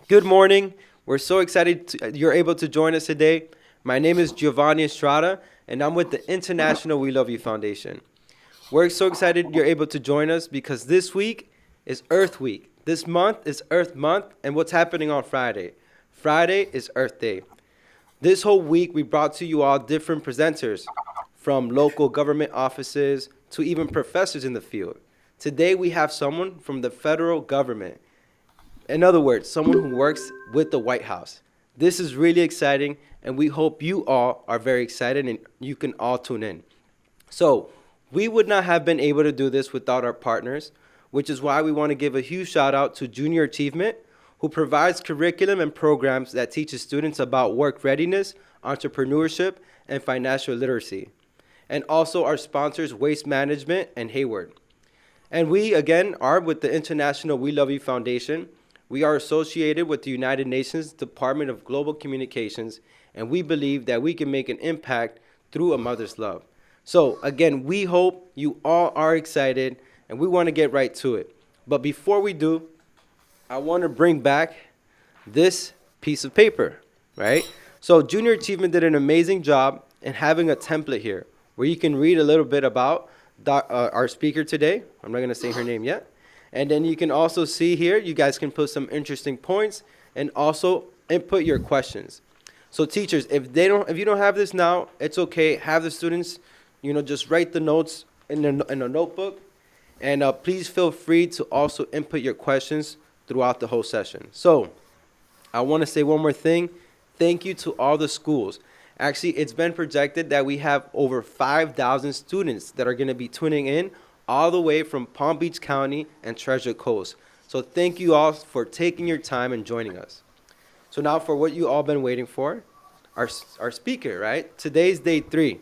Good morning. We're so excited you're able to join us today. My name is Giovanni Estrada, and I'm with the International We Love You Foundation. We're so excited you're able to join us because this week is Earth Week. This month is Earth Month, and what's happening on Friday? Friday is Earth Day. This whole week, we brought to you all different presenters from local government offices to even professors in the field. Today, we have someone from the federal government. In other words, someone who works with the White House. This is really exciting, and we hope you all are very excited and you can all tune in. So, we would not have been able to do this without our partners, which is why we want to give a huge shout out to Junior Achievement, who provides curriculum and programs that teaches students about work readiness, entrepreneurship, and financial literacy. And also our sponsors, Waste Management and Hayward. And we, again, are with the International We Love You Foundation. We are associated with the United Nations Department of Global Communications, and we believe that we can make an impact through a mother's love. So, again, we hope you all are excited, and we want to get right to it. But before we do, I want to bring back this piece of paper, right? So, Junior Achievement did an amazing job in having a template here where you can read a little bit about our speaker today. I'm not going to say her name yet. And then you can also see here, you guys can put some interesting points and also input your questions. So teachers, if you don't have this now, it's okay. Have the students, just write the notes in a notebook. And please feel free to also input your questions throughout the whole session. So I want to say one more thing. Thank you to all the schools. Actually, it's been projected that we have over 5,000 students that are going to be tuning in all the way from Palm Beach County and Treasure Coast. So thank you all for taking your time and joining us. So now for what you all been waiting for, our speaker, right? Today's day 3.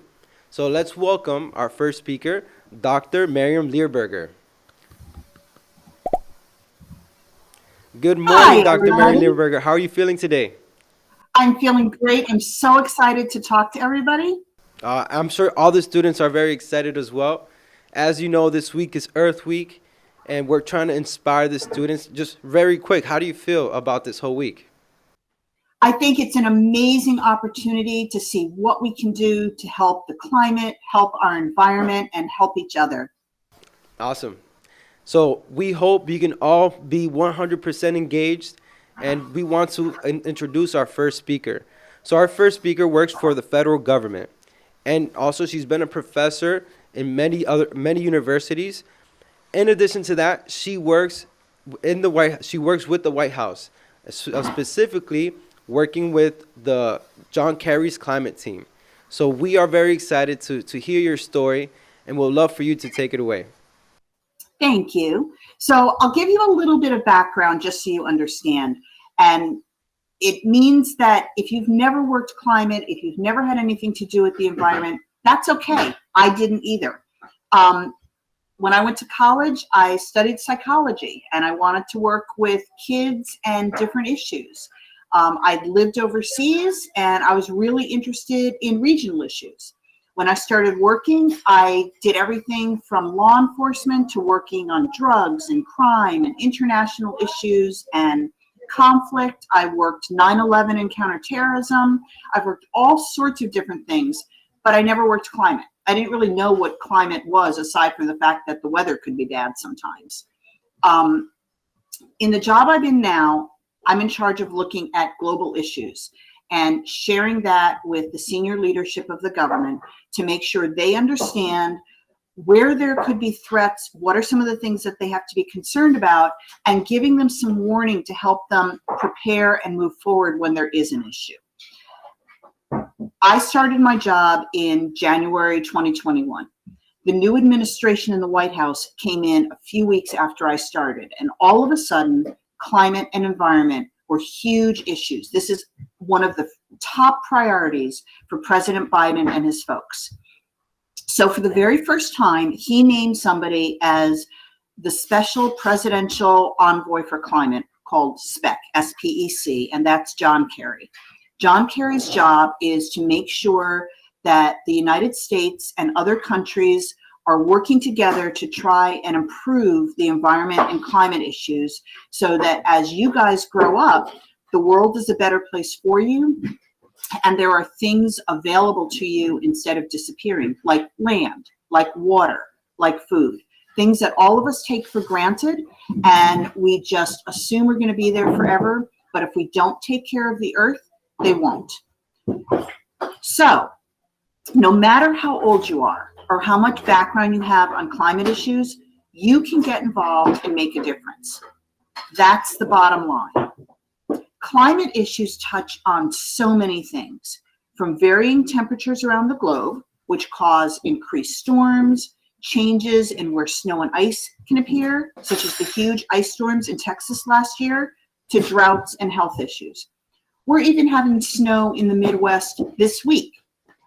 So let's welcome our first speaker, Dr. Miriam Learberger. Good Hi, morning, Dr. Miriam everybody. Leerberger. How are you feeling today? I'm feeling great. I'm so excited to talk to everybody. I'm sure all the students are very excited as well. As you know, this week is Earth Week, and we're trying to inspire the students. Just very quick, how do you feel about this whole week? I think it's an amazing opportunity to see what we can do to help the climate, help our environment, and help each other. Awesome. So we hope you can all be 100% engaged, and we want to introduce our first speaker. So our first speaker works for the federal government, and also she's been a professor in many universities. In addition to that, she works with the White House, specifically working with the John Kerry's climate team. So we are very excited to hear your story, and we'll love for you to take it away. Thank you. So I'll give you a little bit of background just so you understand. And it means that if you've never worked climate, if you've never had anything to do with the environment, that's okay. I didn't either. When I went to college, I studied psychology, and I wanted to work with kids and different issues. I'd lived overseas, and I was really interested in regional issues. When I started working, I did everything from law enforcement to working on drugs and crime and international issues and conflict. I worked 9/11 and counterterrorism. I've worked all sorts of different things, but I never worked climate. I didn't really know what climate was, aside from the fact that the weather could be bad sometimes. In the job I'm in now, I'm in charge of looking at global issues and sharing that with the senior leadership of the government to make sure they understand where there could be threats, what are some of the things that they have to be concerned about, and giving them some warning to help them prepare and move forward when there is an issue. I started my job in January 2021. The new administration in the White House came in a few weeks after I started, and all of a sudden, climate and environment were huge issues. This is one of the top priorities for President Biden and his folks. So for the very first time, he named somebody as the Special Presidential Envoy for Climate, called SPEC, S-P-E-C, and that's John Kerry. John Kerry's job is to make sure that the United States and other countries are working together to try and improve the environment and climate issues so that as you guys grow up, the world is a better place for you, and there are things available to you instead of disappearing, like land, like water, like food, things that all of us take for granted and we just assume are going to be there forever. But if we don't take care of the earth, they won't. So no matter how old you are or how much background you have on climate issues, you can get involved and make a difference. That's the bottom line. Climate issues touch on so many things, from varying temperatures around the globe, which cause increased storms, changes in where snow and ice can appear, such as the huge ice storms in Texas last year, to droughts and health issues. We're even having snow in the Midwest this week,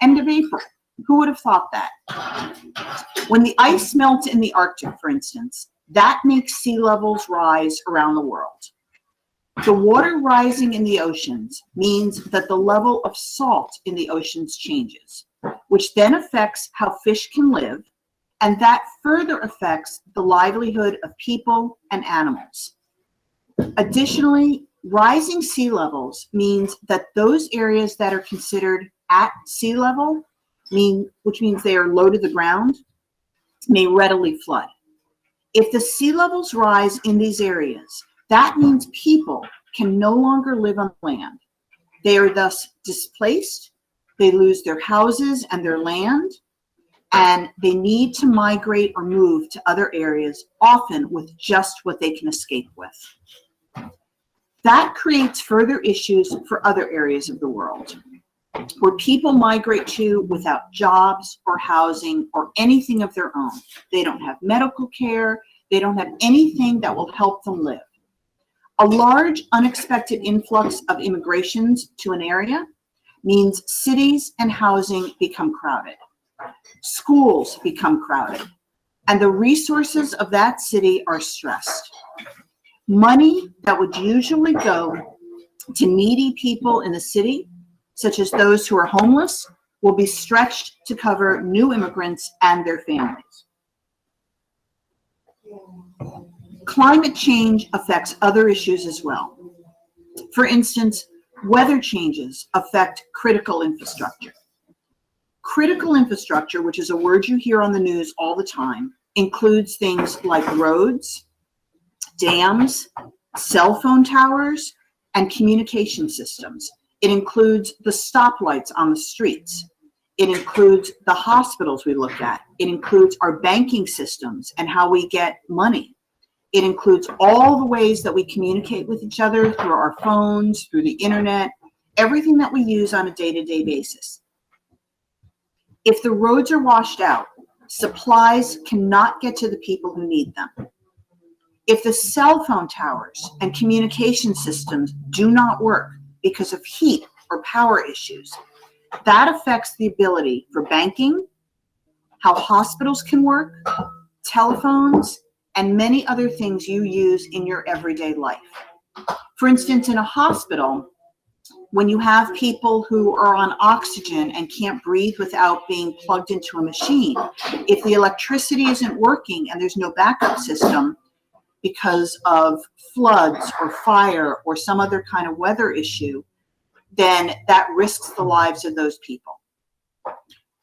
end of April. Who would have thought that? When the ice melts in the Arctic, for instance, that makes sea levels rise around the world. The water rising in the oceans means that the level of salt in the oceans changes, which then affects how fish can live, and that further affects the livelihood of people and animals. Additionally, rising sea levels means that those areas that are considered at sea level, which means they are low to the ground, may readily flood. If the sea levels rise in these areas, that means people can no longer live on land. They are thus displaced, they lose their houses and their land, and they need to migrate or move to other areas, often with just what they can escape with. That creates further issues for other areas of the world, where people migrate to without jobs or housing or anything of their own. They don't have medical care, they don't have anything that will help them live. A large unexpected influx of immigrations to an area means cities and housing become crowded. Schools become crowded, and the resources of that city are stressed. Money that would usually go to needy people in the city, such as those who are homeless, will be stretched to cover new immigrants and their families. Climate change affects other issues as well. For instance, weather changes affect critical infrastructure. Critical infrastructure, which is a word you hear on the news all the time, includes things like roads, dams, cell phone towers, and communication systems. It includes the stoplights on the streets. It includes the hospitals we look at. It includes our banking systems and how we get money. It includes all the ways that we communicate with each other through our phones, through the internet, everything that we use on a day-to-day basis. If the roads are washed out, supplies cannot get to the people who need them. If the cell phone towers and communication systems do not work because of heat or power issues, that affects the ability for banking, how hospitals can work, telephones, and many other things you use in your everyday life. For instance, in a hospital, when you have people who are on oxygen and can't breathe without being plugged into a machine, if the electricity isn't working and there's no backup system because of floods or fire or some other kind of weather issue, then that risks the lives of those people.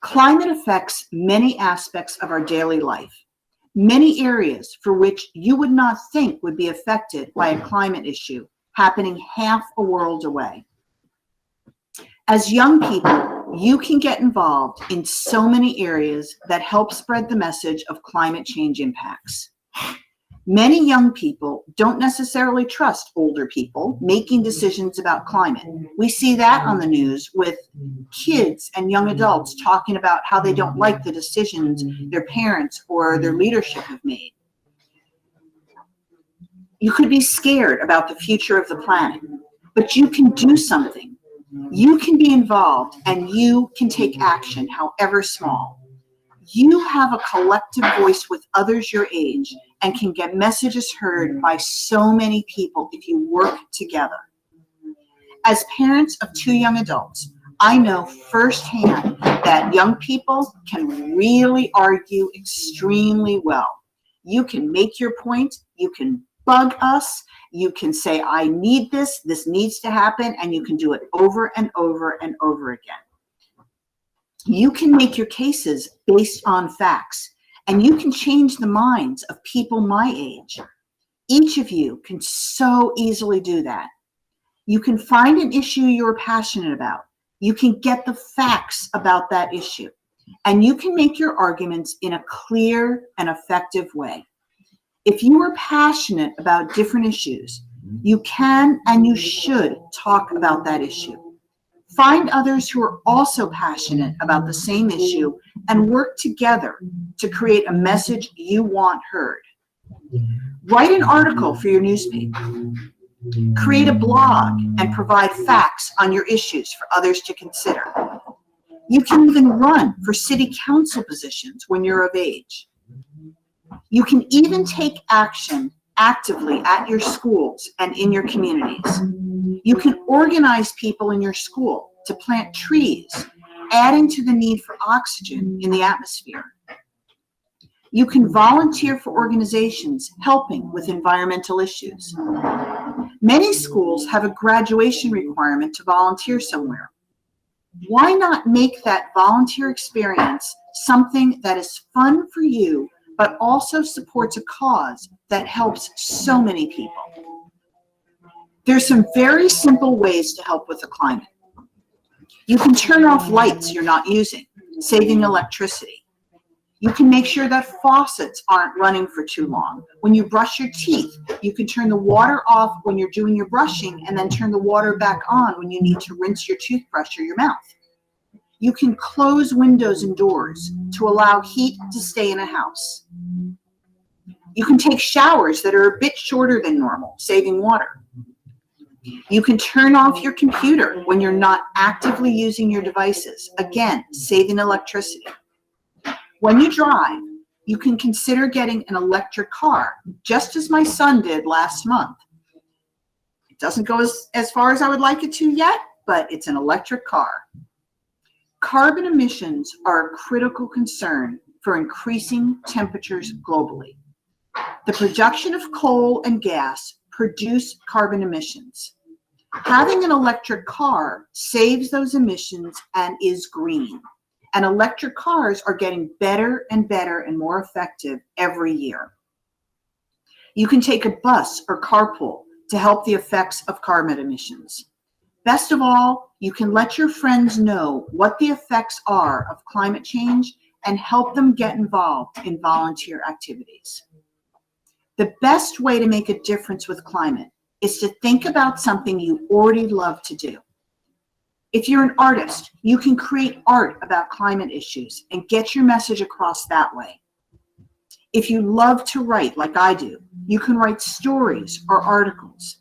Climate affects many aspects of our daily life. Many areas for which you would not think would be affected by a climate issue happening half a world away. As young people, you can get involved in so many areas that help spread the message of climate change impacts. Many young people don't necessarily trust older people making decisions about climate. We see that on the news with kids and young adults talking about how they don't like the decisions their parents or their leadership have made. You could be scared about the future of the planet, but you can do something. You can be involved and you can take action, however small. You have a collective voice with others your age and can get messages heard by so many people if you work together. As parents of 2 young adults, I know firsthand that young people can really argue extremely well. You can make your point, you can bug us, You can say, I need this needs to happen, and you can do it over and over and over again. You can make your cases based on facts, and you can change the minds of people my age. Each of you can so easily do that. You can find an issue you're passionate about. You can get the facts about that issue, and you can make your arguments in a clear and effective way. If you are passionate about different issues, you can and you should talk about that issue. Find others who are also passionate about the same issue and work together to create a message you want heard. Write an article for your newspaper. Create a blog and provide facts on your issues for others to consider. You can even run for city council positions when you're of age. You can even take action actively at your schools and in your communities. You can organize people in your school to plant trees, adding to the need for oxygen in the atmosphere. You can volunteer for organizations helping with environmental issues. Many schools have a graduation requirement to volunteer somewhere. Why not make that volunteer experience something that is fun for you, but also supports a cause that helps so many people? There's some very simple ways to help with the climate. You can turn off lights you're not using, saving electricity. You can make sure that faucets aren't running for too long. When you brush your teeth, you can turn the water off when you're doing your brushing and then turn the water back on when you need to rinse your toothbrush or your mouth. You can close windows and doors to allow heat to stay in a house. You can take showers that are a bit shorter than normal, saving water. You can turn off your computer when you're not actively using your devices, again, saving electricity. When you drive, you can consider getting an electric car, just as my son did last month. It doesn't go as far as I would like it to yet, but it's an electric car. Carbon emissions are a critical concern for increasing temperatures globally. The production of coal and gas produce carbon emissions. Having an electric car saves those emissions and is green. And electric cars are getting better and better and more effective every year. You can take a bus or carpool to help the effects of carbon emissions. Best of all, you can let your friends know what the effects are of climate change and help them get involved in volunteer activities. The best way to make a difference with climate is to think about something you already love to do. If you're an artist, you can create art about climate issues and get your message across that way. If you love to write like I do, you can write stories or articles.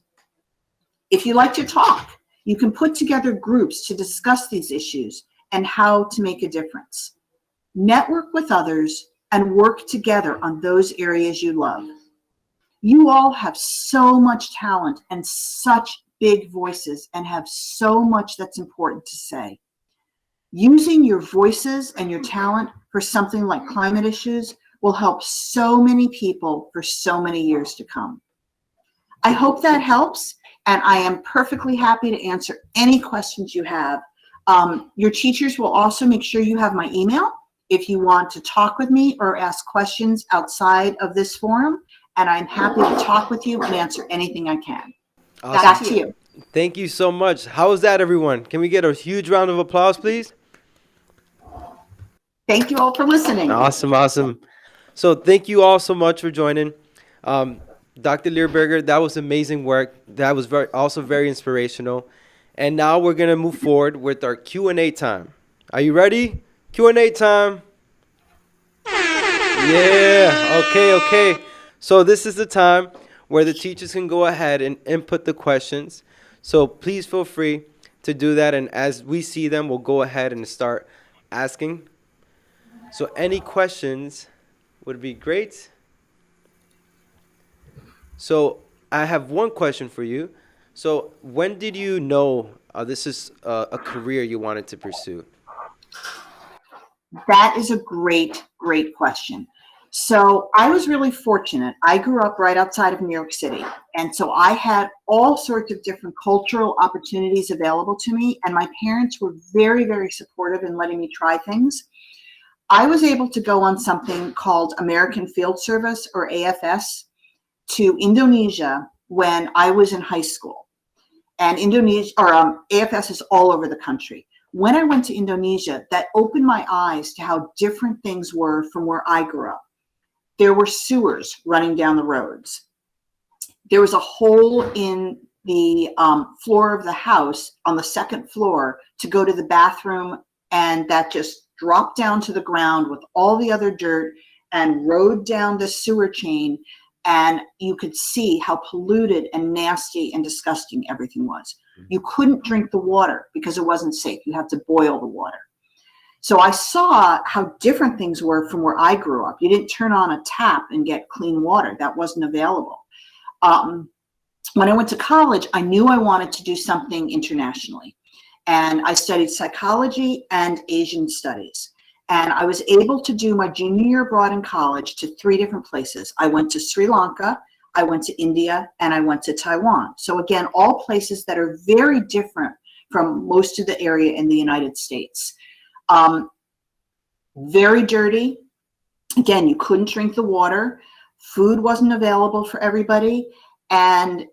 If you like to talk, you can put together groups to discuss these issues and how to make a difference. Network with others and work together on those areas you love. You all have so much talent and such big voices and have so much that's important to say. Using your voices and your talent for something like climate issues will help so many people for so many years to come. I hope that helps, and I am perfectly happy to answer any questions you have. Your teachers will also make sure you have my email if you want to talk with me or ask questions outside of this forum, and I'm happy to talk with you and answer anything I can. Awesome. Back to you. Thank you so much. How was that, everyone? Can we get a huge round of applause, please? Thank you all for listening. Awesome. So thank you all so much for joining. Dr. Leerburger, that was amazing work. That was also very inspirational. And now we're going to move forward with our Q&A time. Are you ready? Q&A time. Yeah, okay. So this is the time where the teachers can go ahead and input the questions. So please feel free to do that. And as we see them, we'll go ahead and start asking. So any questions would be great. So I have one question for you. So when did you know this is a career you wanted to pursue? That is a great question. So I was really fortunate. I grew up right outside of New York City. And so I had all sorts of different cultural opportunities available to me. And my parents were very, very supportive in letting me try things. I was able to go on something called American Field Service, or AFS, to Indonesia when I was in high school. And AFS is all over the country. When I went to Indonesia, that opened my eyes to how different things were from where I grew up. There were sewers running down the roads. There was a hole in the floor of the house on the second floor to go to the bathroom, and that just dropped down to the ground with all the other dirt and rode down the sewer chain, and you could see how polluted and nasty and disgusting everything was. You couldn't drink the water because it wasn't safe. You had to boil the water. So I saw how different things were from where I grew up. You didn't turn on a tap and get clean water. That wasn't available. When I went to college, I knew I wanted to do something internationally. And I studied psychology and Asian studies. And I was able to do my junior year abroad in college to 3 different places. I went to Sri Lanka, I went to India, and I went to Taiwan. So again, all places that are very different from most of the area in the United States. Very dirty. Again, you couldn't drink the water. Food wasn't available for everybody. And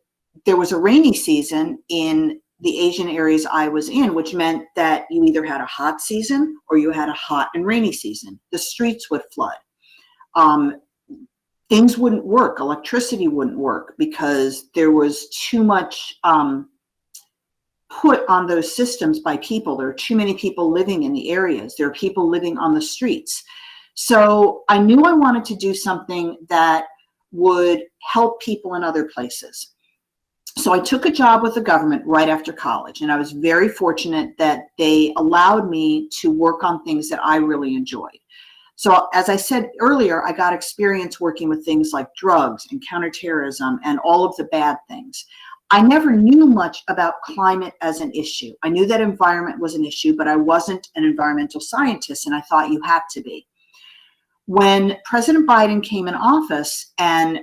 there was a rainy season in the Asian areas I was in, which meant that you either had a hot season or you had a hot and rainy season. The streets would flood. Things wouldn't work. Electricity wouldn't work because there was too much put on those systems by people. There are too many people living in the areas. There are people living on the streets. So I knew I wanted to do something that would help people in other places. So I took a job with the government right after college, and I was very fortunate that they allowed me to work on things that I really enjoyed. So as I said earlier, I got experience working with things like drugs and counterterrorism and all of the bad things. I never knew much about climate as an issue. I knew that environment was an issue, but I wasn't an environmental scientist, and I thought you had to be. When President Biden came in office and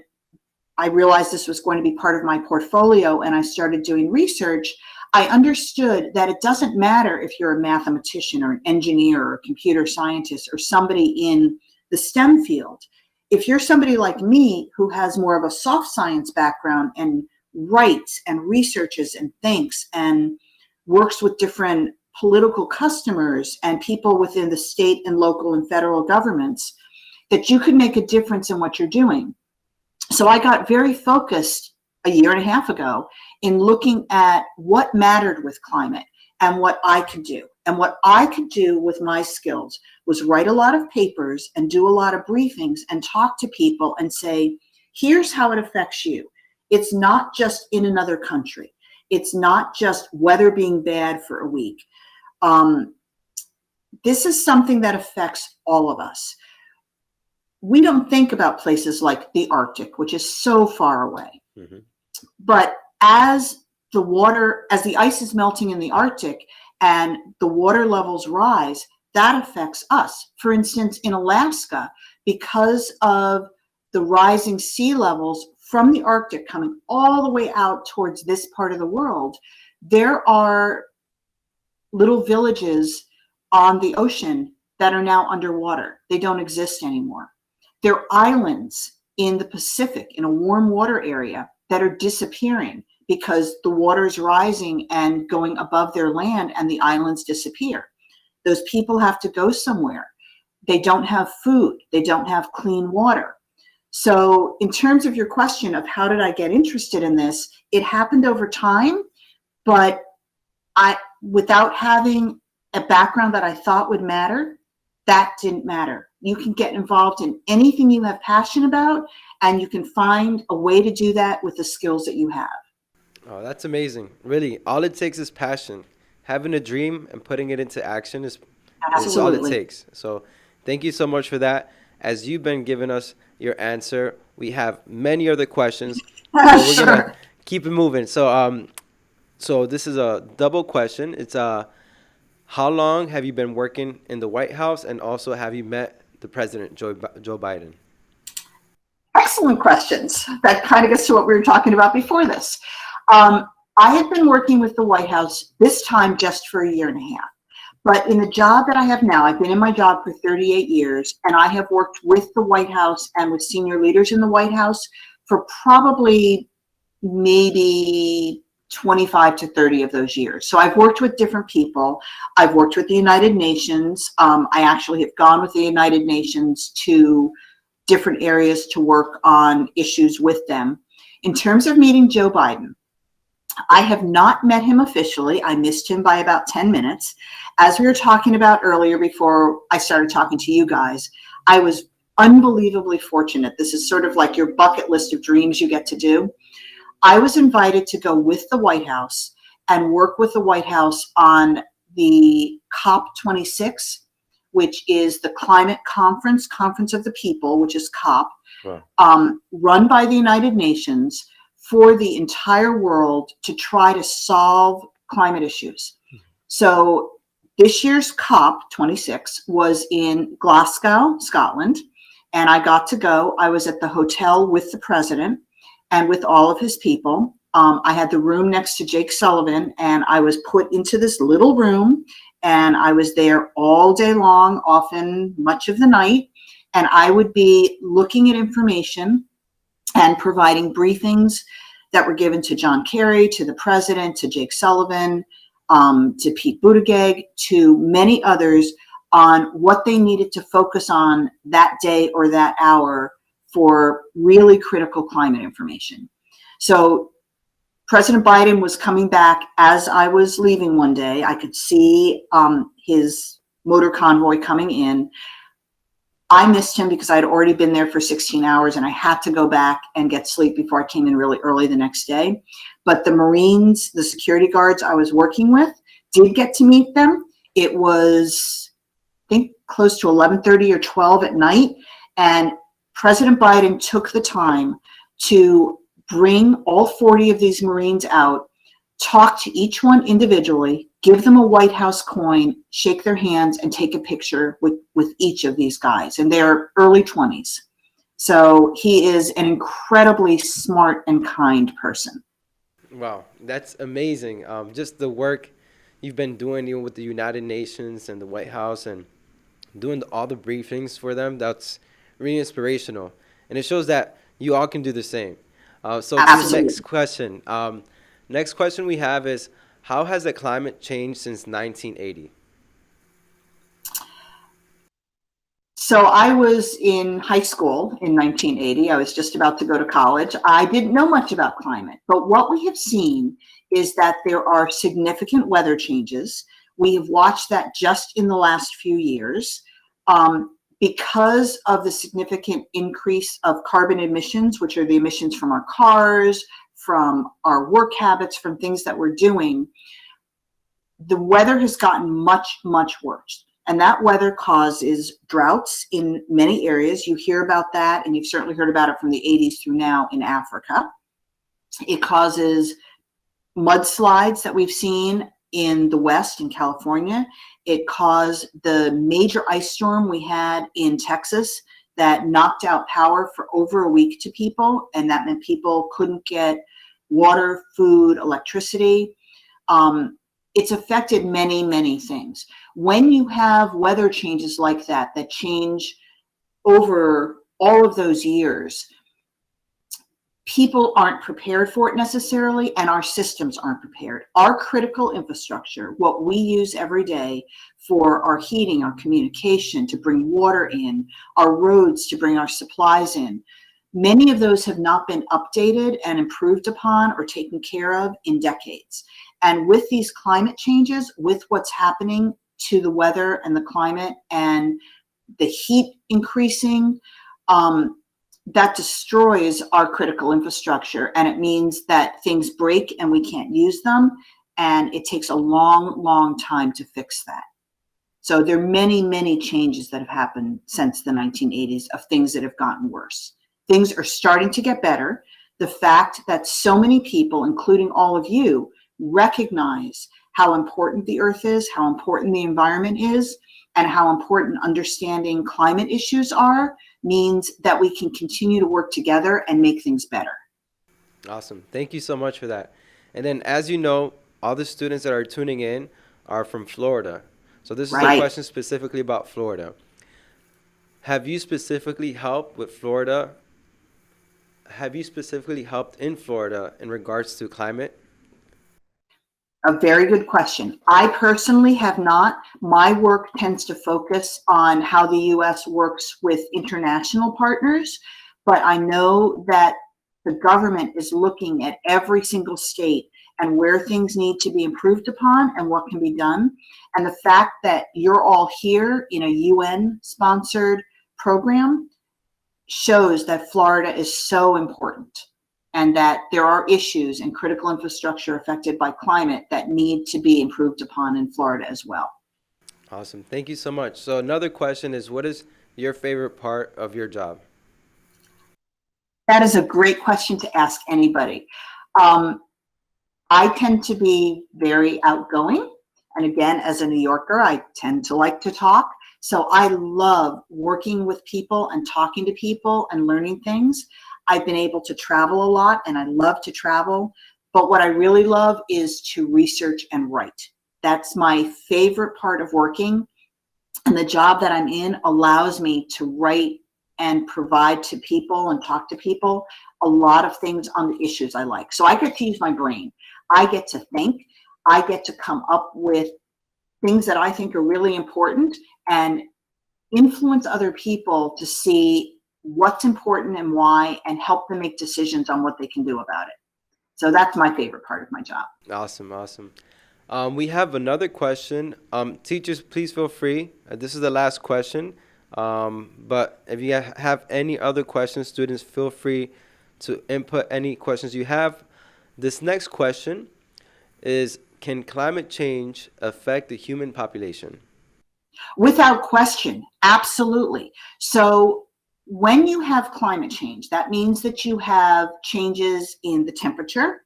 I realized this was going to be part of my portfolio and I started doing research, I understood that it doesn't matter if you're a mathematician or an engineer or a computer scientist or somebody in the STEM field. If you're somebody like me who has more of a soft science background and writes and researches and thinks and works with different political customers and people within the state and local and federal governments, that you could make a difference in what you're doing. So I got very focused a year and a half ago in looking at what mattered with climate and what I could do. And what I could do with my skills was write a lot of papers and do a lot of briefings and talk to people and say, here's how it affects you. It's not just in another country. It's not just weather being bad for a week. This is something that affects all of us. We don't think about places like the Arctic, which is so far away. Mm-hmm. But as the ice is melting in the Arctic and the water levels rise, that affects us. For instance, in Alaska, because of the rising sea levels from the Arctic coming all the way out towards this part of the world, there are little villages on the ocean that are now underwater. They don't exist anymore. There are islands in the Pacific, in a warm water area, that are disappearing because the water is rising and going above their land and the islands disappear. Those people have to go somewhere. They don't have food. They don't have clean water. So in terms of your question of how did I get interested in this, it happened over time, but without having a background that I thought would matter, that didn't matter. You can get involved in anything you have passion about, and you can find a way to do that with the skills that you have. Oh, that's amazing. Really, all it takes is passion. Having a dream and putting it into action is all it takes. So thank you so much for that. As you've been giving us your answer, we have many other questions. So we're Sure. going to keep it moving. So this is a double question. It's how long have you been working in the White House, and also have you met the President, Joe Biden? excellent questions. That kind of gets to what we were talking about before this. I had been working with the White House this time just for a year and a half. But in the job that I have now, I've been in my job for 38 years, and I have worked with the White House and with senior leaders in the White House for probably maybe 25 to 30 of those years. So I've worked with different people. I've worked with the United Nations. I actually have gone with the United Nations to different areas to work on issues with them. In terms of meeting Joe Biden, I have not met him officially. I missed him by about 10 minutes. As we were talking about earlier before I started talking to you guys, I was unbelievably fortunate. This is sort of like your bucket list of dreams you get to do. I was invited to go with the White House and work with the White House on the COP26, which is the Climate Conference of the People, which is COP, run by the United Nations for the entire world to try to solve climate issues. So this year's COP26 was in Glasgow, Scotland, and I got to go. I was at the hotel with the president and with all of his people. I had the room next to Jake Sullivan, and I was put into this little room, and I was there all day long, often much of the night, and I would be looking at information and providing briefings that were given to John Kerry, to the president, to Jake Sullivan, to Pete Buttigieg, to many others on what they needed to focus on that day or that hour for really critical climate information. So President Biden was coming back as I was leaving one day. I could see his motor convoy coming in. I missed him because I'd already been there for 16 hours and I had to go back and get sleep before I came in really early the next day. But the Marines, the security guards I was working with, did get to meet them. It was, I think, close to 11:30 or 12 at night. And President Biden took the time to bring all 40 of these Marines out, talk to each one individually, give them a White House coin, shake their hands, and take a picture with each of these guys. And they're early 20s. So he is an incredibly smart and kind person. Wow, that's amazing. Just the work you've been doing, even with the United Nations and the White House, and doing all the briefings for them, that's really inspirational. And it shows that you all can do the same. So to the next question. Next question we have is, how has the climate changed since 1980? So I was in high school in 1980. I was just about to go to college. I didn't know much about climate, but what we have seen is that there are significant weather changes. We have watched that just in the last few years. Because of the significant increase of carbon emissions, which are the emissions from our cars, from our work habits, from things that we're doing, the weather has gotten much, much worse. And that weather causes droughts in many areas. You hear about that, and you've certainly heard about it from the 80s through now in Africa. It causes mudslides that we've seen in the West, in California. It caused the major ice storm we had in Texas that knocked out power for over a week to people, and that meant people couldn't get water, food, electricity. It's affected many, many things. When you have weather changes like that, that change over all of those years, people aren't prepared for it necessarily, and our systems aren't prepared. Our critical infrastructure, what we use every day for our heating, our communication, to bring water in, our roads to bring our supplies in, many of those have not been updated and improved upon or taken care of in decades. And with these climate changes, with what's happening to the weather and the climate and the heat increasing, that destroys our critical infrastructure, and it means that things break and we can't use them, and it takes a long, long time to fix that. So there are many, many changes that have happened since the 1980s of things that have gotten worse. Things are starting to get better. The fact that so many people, including all of you, recognize how important the earth is, how important the environment is, and how important understanding climate issues are, means that we can continue to work together and make things better. Awesome. Thank you so much for that. And then, as you know, all the students that are tuning in are from Florida. So this is a Right. question specifically about Florida. Have you specifically helped with Florida? Have you specifically helped in Florida in regards to climate? A very good question. I personally have not. My work tends to focus on how the U.S. works with international partners, but I know that the government is looking at every single state and where things need to be improved upon and what can be done. And the fact that you're all here in a UN-sponsored program shows that Florida is so important and that there are issues and critical infrastructure affected by climate that need to be improved upon in Florida as well. Awesome. Thank you so much. So another question is, what is your favorite part of your job? That is a great question to ask anybody. I tend to be very outgoing. And again, as a New Yorker, I tend to like to talk. So I love working with people and talking to people and learning things. I've been able to travel a lot and I love to travel. But what I really love is to research and write. That's my favorite part of working. And the job that I'm in allows me to write and provide to people and talk to people a lot of things on the issues I like. So I get to use my brain. I get to think. I get to come up with things that I think are really important and influence other people to see what's important and why, and help them make decisions on what they can do about it. So that's my favorite part of my job. Awesome, awesome. We have another question. Teachers, please feel free. This is the last question. But if you have any other questions, students, feel free to input any questions you have. This next question is, can climate change affect the human population? Without question, absolutely. So when you have climate change, that means that you have changes in the temperature.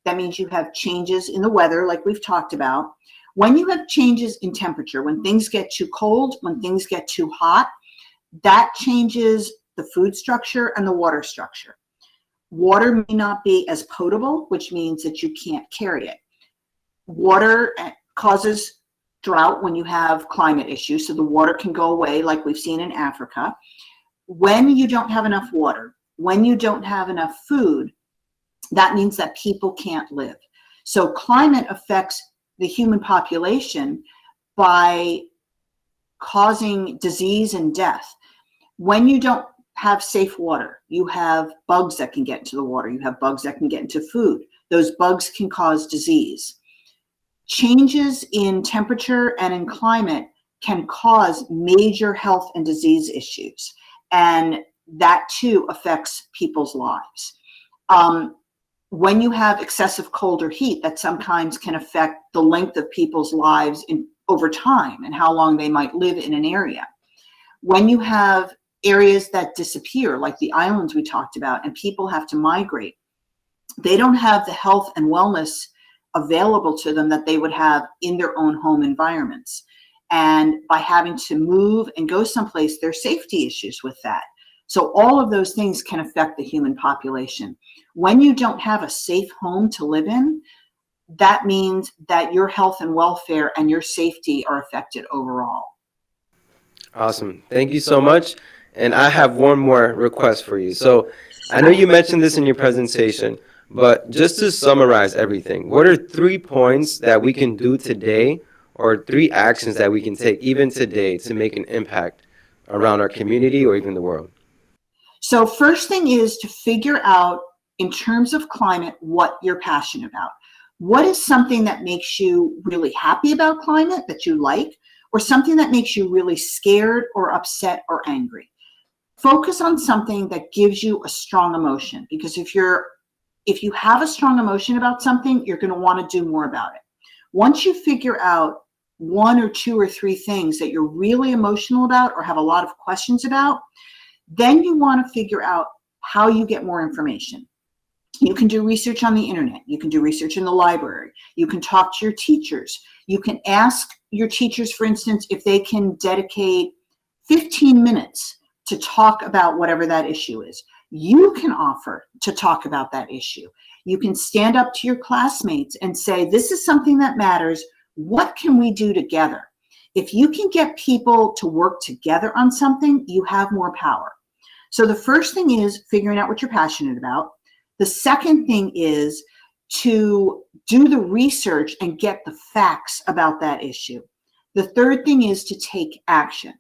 That means you have changes in the weather, like we've talked about. When you have changes in temperature, when things get too cold, when things get too hot, that changes the food structure and the water structure. Water may not be as potable, which means that you can't carry it. Water causes drought when you have climate issues, so the water can go away like we've seen in Africa. When you don't have enough water, when you don't have enough food, that means that people can't live. So climate affects the human population by causing disease and death. When you don't have safe water, you have bugs that can get into the water. You have bugs that can get into food. Those bugs can cause disease. Changes in temperature and in climate can cause major health and disease issues. And that too affects people's lives. When you have excessive cold or heat, that sometimes can affect the length of people's lives over time and how long they might live in an area. When you have areas that disappear, like the islands we talked about, and people have to migrate, they don't have the health and wellness available to them that they would have in their own home environments. And by having to move and go someplace, there are safety issues with that. So all of those things can affect the human population. When you don't have a safe home to live in, that means that your health and welfare and your safety are affected overall. Awesome. Thank you so much. And I have one more request for you. So I know you mentioned this in your presentation, but just to summarize everything, what are 3 points that we can do today, or 3 actions that we can take even today to make an impact around our community or even the world? So first thing is to figure out, in terms of climate, what you're passionate about. What is something that makes you really happy about climate, that you like, or something that makes you really scared or upset or angry? Focus on something that gives you a strong emotion, because if you have a strong emotion about something, you're going to want to do more about it. Once you figure out 1 or 2 or 3 things that you're really emotional about or have a lot of questions about, then you want to figure out how you get more information. You can do research on the internet. You can do research in the library. You can talk to your teachers. You can ask your teachers, for instance, if they can dedicate 15 minutes to talk about whatever that issue is. You can offer to talk about that issue. You can stand up to your classmates and say, this is something that matters. What can we do together? If you can get people to work together on something, you have more power. So the first thing is figuring out what you're passionate about. The second thing is to do the research and get the facts about that issue. The third thing is to take action.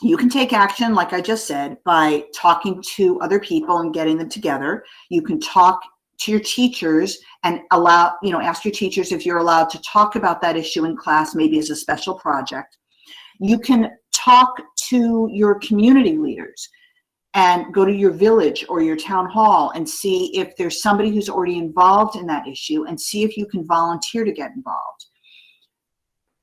You can take action, like I just said, by talking to other people and getting them together. You can talk to your teachers and ask your teachers if you're allowed to talk about that issue in class, maybe as a special project. You can talk to your community leaders and go to your village or your town hall and see if there's somebody who's already involved in that issue and see if you can volunteer to get involved.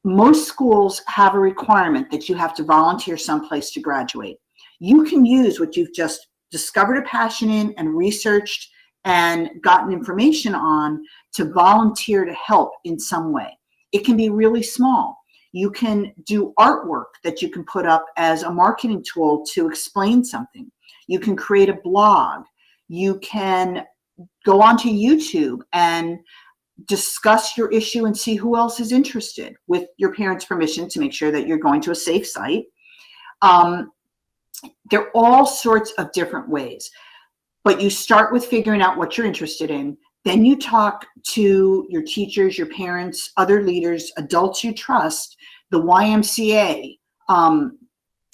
Most schools have a requirement that you have to volunteer someplace to graduate. You can use what you've just discovered a passion in and researched and gotten information on to volunteer to help in some way. It can be really small. You can do artwork that you can put up as a marketing tool to explain something. You can create a blog. You can go onto YouTube and discuss your issue and see who else is interested with your parents' permission to make sure that you're going to a safe site. There are all sorts of different ways, but you start with figuring out what you're interested in. Then you talk to your teachers, your parents, other leaders, adults you trust, the YMCA.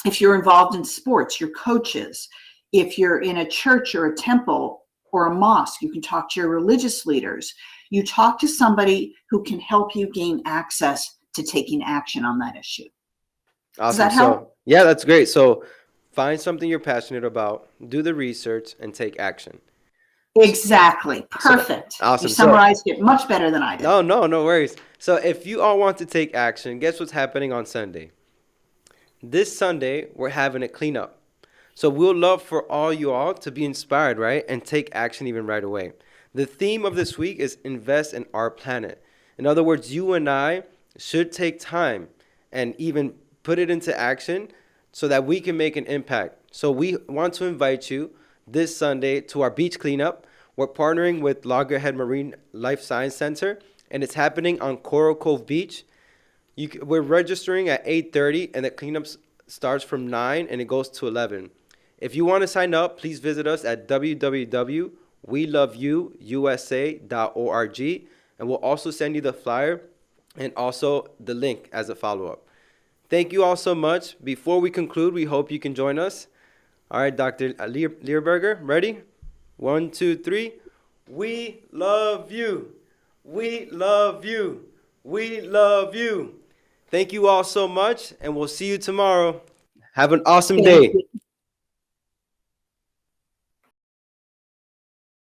If you're involved in sports, your coaches. If you're in a church or a temple or a mosque, you can talk to your religious leaders. You talk to somebody who can help you gain access to taking action on that issue. Awesome. Does that help? So, yeah, that's great. So find something you're passionate about, do the research, and take action. Exactly. Perfect. So, awesome. You summarized it much better than I did. No worries. So if you all want to take action, guess what's happening on Sunday? This Sunday, we're having a cleanup. So we'll love for all you all to be inspired, right? And take action even right away. The theme of this week is invest in our planet. In other words, you and I should take time and even put it into action so that we can make an impact. So we want to invite you this Sunday to our beach cleanup. We're partnering with Loggerhead Marine Life Science Center, and it's happening on Coral Cove Beach. We're registering at 8:30, and the cleanup starts from 9, and it goes to 11. If you want to sign up, please visit us at www.WeLoveUusa.org, and we'll also send you the flyer and also the link as a follow-up. Thank you all so much. Before we conclude, we hope you can join us. All right, Dr. Leerburger, ready? 1, 2, 3. We love you. We love you. We love you. Thank you all so much, and we'll see you tomorrow. Have an awesome day.